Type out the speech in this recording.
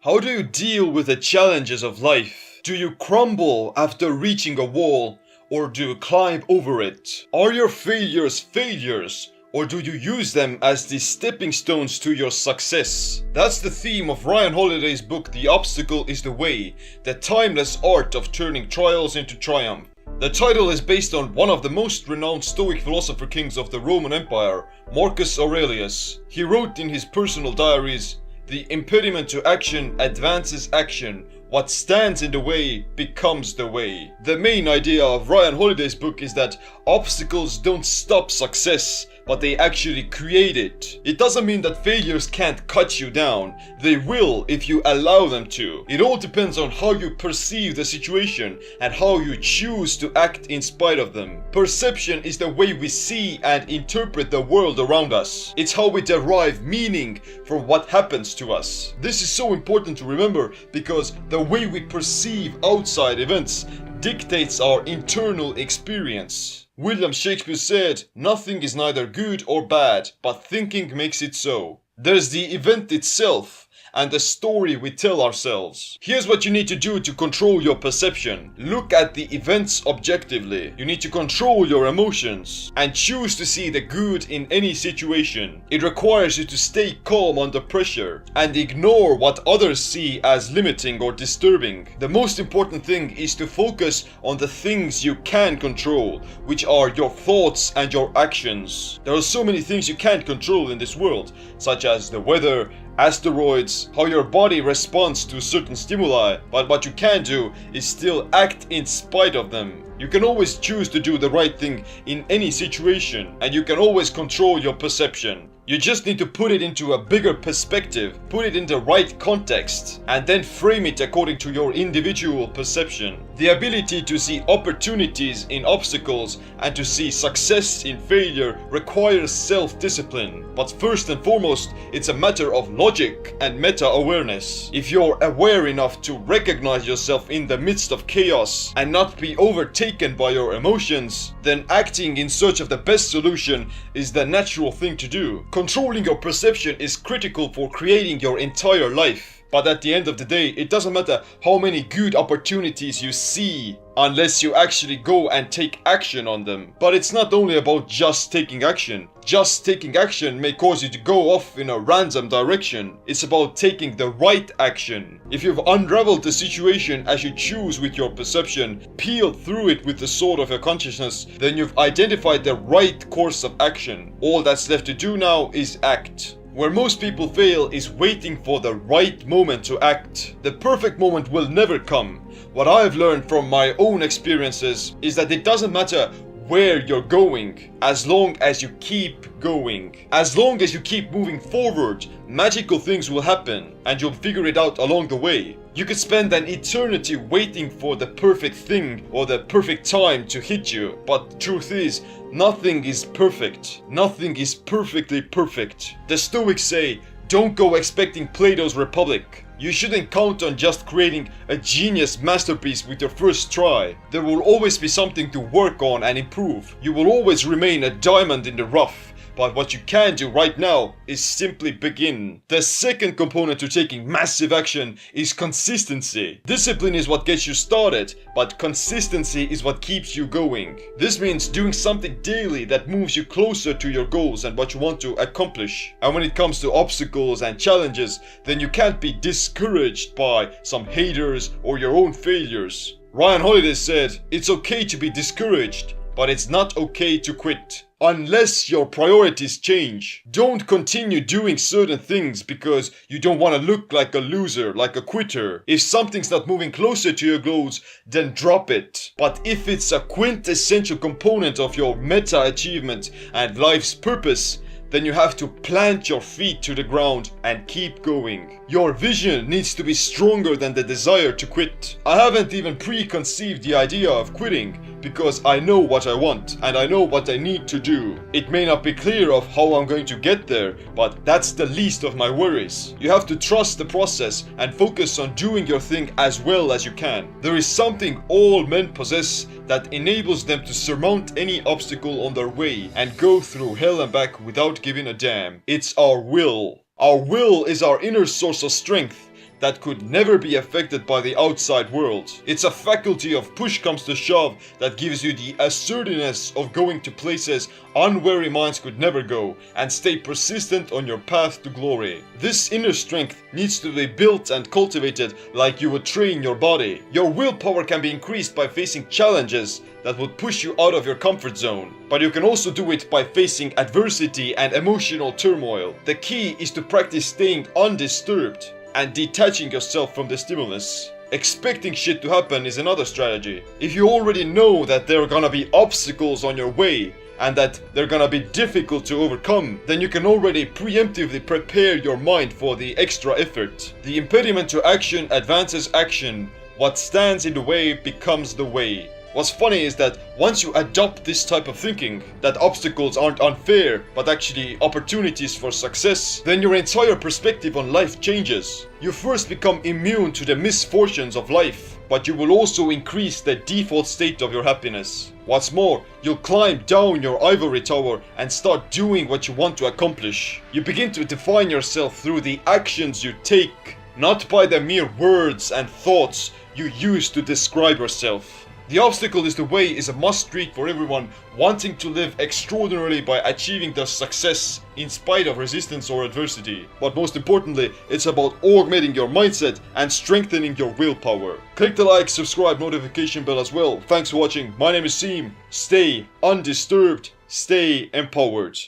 How do you deal with the challenges of life? Do you crumble after reaching a wall, or do you climb over it? Are your failures failures, or do you use them as the stepping stones to your success? That's the theme of Ryan Holiday's book The Obstacle is the Way, the timeless art of turning trials into triumph. The title is based on one of the most renowned Stoic philosopher kings of the Roman Empire, Marcus Aurelius. He wrote in his personal diaries, "The impediment to action advances action. What stands in the way becomes the way." The main idea of Ryan Holiday's book is that obstacles don't stop success, but they actually create it. It doesn't mean that failures can't cut you down. They will if you allow them to. It all depends on how you perceive the situation and how you choose to act in spite of them. Perception is the way we see and interpret the world around us. It's how we derive meaning from what happens to us. This is so important to remember because the way we perceive outside events dictates our internal experience. William Shakespeare said, "Nothing is neither good or bad, but thinking makes it so." There's the event itself and the story we tell ourselves. Here's what you need to do to control your perception. Look at the events objectively. You need to control your emotions and choose to see the good in any situation. It requires you to stay calm under pressure and ignore what others see as limiting or disturbing. The most important thing is to focus on the things you can control, which are your thoughts and your actions. There are so many things you can't control in this world, such as the weather, asteroids, how your body responds to certain stimuli, but what you can do is still act in spite of them. You can always choose to do the right thing in any situation, and you can always control your perception. You just need to put it into a bigger perspective, put it in the right context, and then frame it according to your individual perception. The ability to see opportunities in obstacles and to see success in failure requires self-discipline. But first and foremost, it's a matter of logic and meta-awareness. If you're aware enough to recognize yourself in the midst of chaos and not be overtaken by your emotions, then acting in search of the best solution is the natural thing to do. Controlling your perception is critical for creating your entire life. But at the end of the day, it doesn't matter how many good opportunities you see unless you actually go and take action on them. But it's not only about just taking action. Just taking action may cause you to go off in a random direction. It's about taking the right action. If you've unraveled the situation as you choose with your perception, peeled through it with the sword of your consciousness, then you've identified the right course of action. All that's left to do now is act. Where most people fail is waiting for the right moment to act. The perfect moment will never come. What I've learned from my own experiences is that it doesn't matter where you're going, as long as you keep going. As long as you keep moving forward, magical things will happen and you'll figure it out along the way. You could spend an eternity waiting for the perfect thing or the perfect time to hit you, but the truth is, nothing is perfect. Nothing is perfectly perfect. The Stoics say, don't go expecting Plato's Republic. You shouldn't count on just creating a genius masterpiece with your first try. There will always be something to work on and improve. You will always remain a diamond in the rough. But what you can do right now is simply begin. The second component to taking massive action is consistency. Discipline is what gets you started, but consistency is what keeps you going. This means doing something daily that moves you closer to your goals and what you want to accomplish. And when it comes to obstacles and challenges, then you can't be discouraged by some haters or your own failures. Ryan Holiday said, "It's okay to be discouraged, but it's not okay to quit." Unless your priorities change. Don't continue doing certain things because you don't want to look like a loser, like a quitter. If something's not moving closer to your goals, then drop it. But if it's a quintessential component of your meta achievement and life's purpose, then you have to plant your feet to the ground and keep going. Your vision needs to be stronger than the desire to quit. I haven't even preconceived the idea of quitting because I know what I want and I know what I need to do. It may not be clear of how I'm going to get there, but that's the least of my worries. You have to trust the process and focus on doing your thing as well as you can. There is something all men possess that enables them to surmount any obstacle on their way and go through hell and back without giving a damn. It's our will. Our will is our inner source of strength that could never be affected by the outside world. It's a faculty of push comes to shove that gives you the assertiveness of going to places unwary minds could never go, and stay persistent on your path to glory. This inner strength needs to be built and cultivated like you would train your body. Your willpower can be increased by facing challenges that would push you out of your comfort zone, but you can also do it by facing adversity and emotional turmoil. The key is to practice staying undisturbed and detaching yourself from the stimulus. Expecting shit to happen is another strategy. If you already know that there are gonna be obstacles on your way and that they're gonna be difficult to overcome, then you can already preemptively prepare your mind for the extra effort. The impediment to action advances action. What stands in the way becomes the way. What's funny is that once you adopt this type of thinking, that obstacles aren't unfair, but actually opportunities for success, then your entire perspective on life changes. You first become immune to the misfortunes of life, but you will also increase the default state of your happiness. What's more, you'll climb down your ivory tower and start doing what you want to accomplish. You begin to define yourself through the actions you take, not by the mere words and thoughts you use to describe yourself. The obstacle is the way is a must read for everyone wanting to live extraordinarily by achieving their success in spite of resistance or adversity. But most importantly, it's about augmenting your mindset and strengthening your willpower. Click the like, subscribe, notification bell as well. Thanks for watching. My name is Seam. Stay undisturbed, stay empowered.